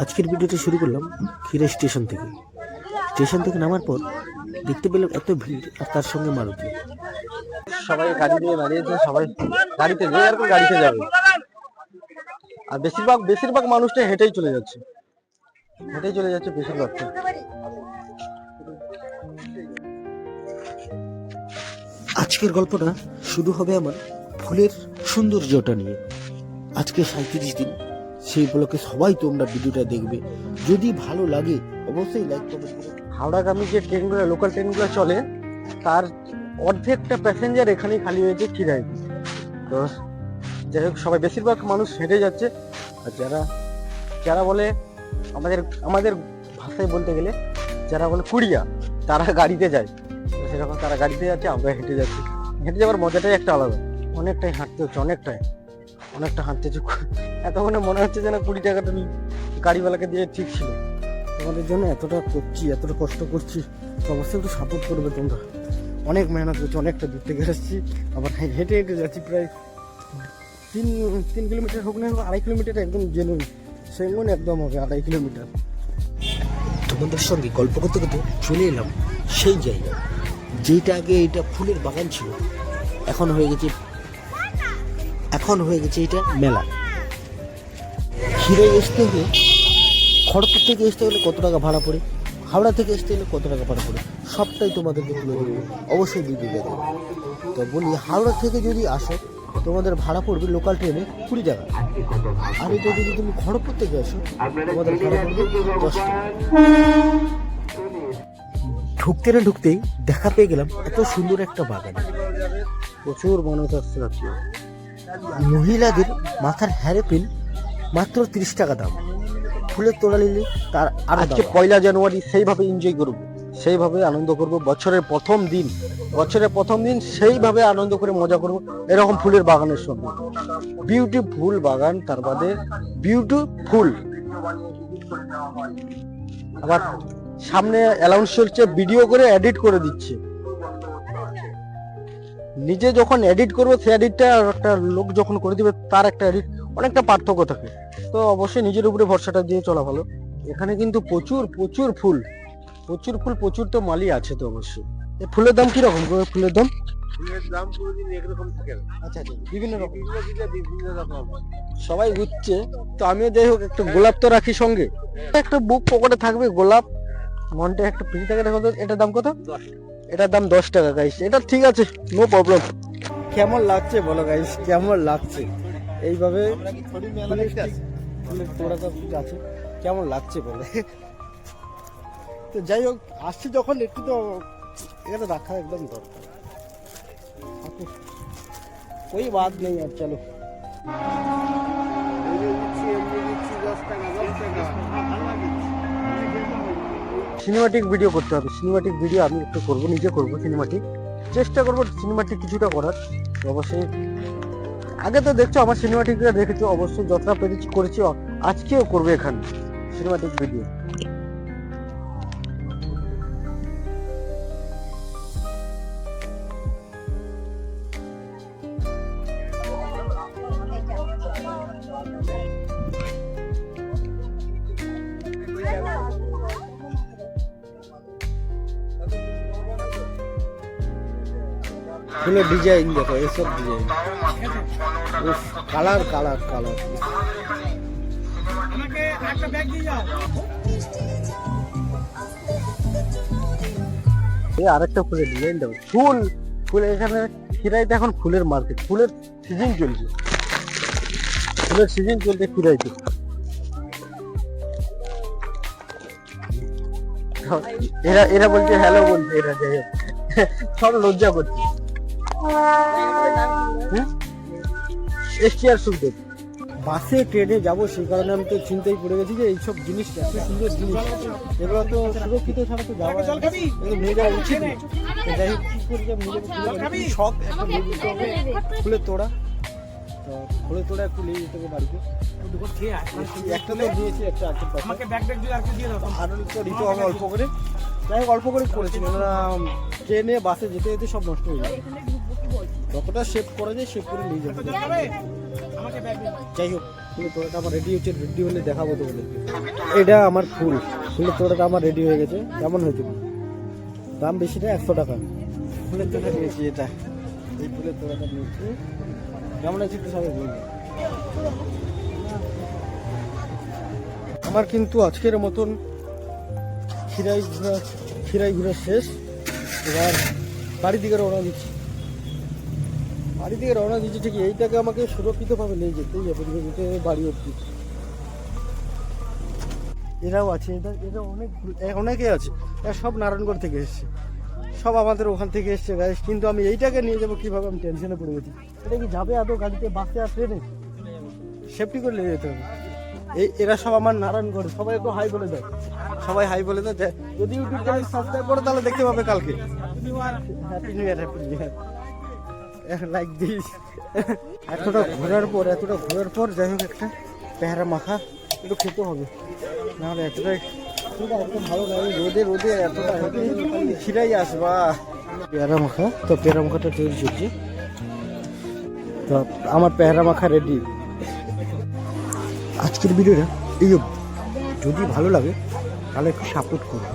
আজকের ভিডিওটা শুরু করলাম খিরা স্টেশন থেকে নামার পর দেখতে পেলাম এত ভিড় আর তার সঙ্গে মারুতি। সবাই গাড়ি দিয়ে দাঁড়িয়েছে, সবাই গাড়িতে যে আর গাড়িতে যাবে, আর বেশিরভাগ মানুষটা হেঁটেই চলে যাচ্ছে বেশিরভাগটা। আজকের গল্পটা শুরু হবে আমার ফুলের সৌন্দর্যটা নিয়ে। আজকে 37 দিন, সেই উপলক্ষে সবাই তোমরা ভিডিওটা দেখবে, যদি ভালো লাগে অবশ্যই লাইক কমেন্ট করো। হাওড়াগামী যে ট্রেনগুলো, লোকাল ট্রেনগুলো চলে, তার অর্ধেকটা প্যাসেঞ্জার এখানেই খালি হয়েছে খিরায়। তো যাই হোক, সবাই বেশিরভাগ মানুষ হেঁটে যাচ্ছে। আর যারা বলে আমাদের ভাষায় বলতে গেলে যারা বলে কুড়িয়া, তারা গাড়িতে যায়। সেরকম তারা গাড়িতে যাচ্ছে, আমরা হেঁটে যাচ্ছি। হেঁটে যাওয়ার মজাটাই একটা আলাদা। অনেকটাই হাঁটতে হচ্ছে, অনেকটা হাঁটতে হচ্ছে। এতক্ষণে মনে হচ্ছে যেন 20 টাকাটা গাড়িওয়ালাকে দিয়ে ঠিক ছিল। তোমাদের জন্য এতটা কষ্ট করছি, তো অবশ্যই একটু সাপোর্ট করবে তোমরা। অনেক মেহনত করছি, অনেকটা দূর থেকে এসেছি, আবার হেঁটে যাচ্ছি। প্রায় 3 কিলোমিটার হোক না, 2.5 কিলোমিটার একদম জেনুইন, সেগুলো একদম হবে 2.5 কিলোমিটার। তোমাদের সঙ্গে গল্প করতে করতে চলে এলাম সেই জায়গা যেটা আগে এটা ফুলের বাগান ছিল, এখন হয়ে গেছে এটা মেলা। খিরায় আসতে হলে, খড়গপুর থেকে আসতে হলে কত টাকা ভাড়া পড়ে, হাওড়া থেকে আসতে হলে কত টাকা ভাড়া পড়ে, সবটাই তোমাদেরকে তুলে দেবো অবশ্যই ভিডিও দেখো। তো বলি, হাওড়া থেকে যদি আসো তোমাদের ভাড়া পড়বে লোকাল ট্রেনে 20 টাকা, আর এটা যদি তুমি খড়গপুর থেকে আসো তোমাদের ভাড়া পড়বে 10 টাকা। ঢুকতেই দেখা পেয়ে গেলাম এত সুন্দর একটা বাগান, প্রচুর মানুষ আসছে। মহিলাদের মাথার হেয়ারপিন মাত্র 30 টাকা দাম, ফুলের তোড়া নিলে তার আর। আজকে 1 জানুয়ারি সেইভাবে এনজয় করবো, সেইভাবে আনন্দ করব। বছরের প্রথম দিন সেইভাবে আনন্দ করে মজা করব এরকম ফুলের বাগানের সঙ্গে। বিউটিফুল বাগান, তার বাদে বিউটিফুল। আবার সামনে অ্যালাউন্স চলছে, ভিডিও করে এডিট করে দিচ্ছে। নিজে যখন এডিট করবো, সেই এডিটটা একটা লোক যখন করে দিবে, তার একটা এডিট অনেকটা পার্থক্য থাকে। তো অবশ্যই নিজের উপরে ভরসাটা দিয়ে চলা ভালো। এখানে কিন্তু প্রচুর ফুল, প্রচুর তো মালি আছে। তো অবশ্যই এই ফুলের দাম কিরকম? ফুলের দাম পুরোদিন একরকম থাকে। আচ্ছা, বিভিন্ন রকম সবাই ঘুরছে। তো আমিও যাই হোক, একটা গোলাপ তো রাখি সঙ্গে, একটা বুক পকেটে থাকবে গোলাপ। মনটা একটা পিস টাকা দেখো। এটার দাম কত? এটার দাম 10 টাকা গাইস। এটা ঠিক আছে, নো প্রবলেম। কেমন লাগছে বলো গাইস, কেমন লাগছে? এইভাবে ফুলের তোড়া সব কিছু আছে, কেমন লাগছে বলে। তো যাই হোক, আসছি যখন একটু তো এখানে রাখা একদম দরকার। कोई बात नहीं है, चलो। সিনেমাটিক ভিডিও করতে হবে, সিনেমাটিক ভিডিও আমি একটু করবো, নিজে করবো সিনেমাটিক, চেষ্টা করবো সিনেমাটিক কিছুটা করার। অবশ্যই আগে তো দেখছো আমার সিনেমাটিকটা দেখেছো, অবশ্যই যতটা পেরেছি করেছি, আজকেও করবো এখানে সিনেমাটিক ভিডিও। ফুলের ডিজাইন দেখো, এইসব ডিজাইন, কালার। আরেকটা ফুলের ডিজাইন দেখো, ফুল। এখানে খিরাইতে এখন ফুলের মার্কেট, ফুলের সিজন চলছে খিরাইতে। এরা বলছে হ্যালো বলছে, এরা যাই হোক সব লজ্জা করছে। বাসে ট্রেনে যাবো, সেই কারণে আমি তো চিন্তায় পড়ে গেছি যে এইসব জিনিস, এত সুন্দর জিনিস, এগুলো তো সুরক্ষিত ছাড়া তো যাওয়া নিয়ে যাওয়া উচিত না। যাই হোক, কি করি, শখ একটা নিয়ে যেতে হবে ফুলের তোড়া। তো ফুলের তোড়া একটু নিয়ে যেতে হবে বাড়িতে। একটা তো দিয়েছি, একটা আছে, আর তো দিতে হবে অল্প করে। যাই হোক, অল্প করে করেছি, কেননা ট্রেনে বাসে যেতে সব নষ্ট হয়ে যায়। যতটা সেভ করা যায় সেভ করে নিয়ে যেতে হবে। যাই হোক, ফুলের তোড়াটা আমার রেডি হচ্ছে, রেডি হলে দেখাবো তোমাদেরকে। এটা আমার ফুলের তোড়াটা আমার রেডি হয়ে গেছে। কেমন হয়েছে? দাম বেশি না, 100 টাকা। ফুলের তোড়া নিয়েছি এটা, এই ফুলের তোড়াটা নিয়েছি। কেমন আছে একটু সবাই বলবে। আমার কিন্তু আজকের মতন খিরাই ঘোরা শেষ। এবার বাড়ির দিকে রওনা দিচ্ছি। ঠিক এইটাকে আমাকে সুরক্ষিতভাবে নিয়ে যেতেই হবে বাড়ি অব্দি। এরাও আছে, এটা অনেকে আছে, এরা সব নারায়ণগড় থেকে এসছে, সব আমাদের ওখান থেকে এসছে গাইস। কিন্তু আমি এইটাকে নিয়ে যাবো কিভাবে, আমি টেনশনে পড়ে গেছি। এটা কি যাবে আদৌ গাড়িতে, বাসে আর ট্রেনে? সেফটি করে নিয়ে যেতে হবে। এরা সব আমার নারায়ণগড়। সবাই একটু হাই বলে দেয়, সবাই হাই বলে দেয়। যদি ইউটিউব চ্যানেল সাবস্ক্রাইব করো তাহলে দেখতে পাবে কালকে। Happy new year, like this. এতটা ঘোরার পর যাই হোক একটা পেয়ারা মাখা একটু খেতে হবে, নাহলে এত ভালো লাগে। রোদে এতটা খিরাই আসবা। পেয়ারা মাখাটা তৈরি চলছে। তো আমার পেয়ারা মাখা রেডি। আজকের ভিডিওটা এই, যদি ভালো লাগে তাহলে একটু সাপোর্ট করো।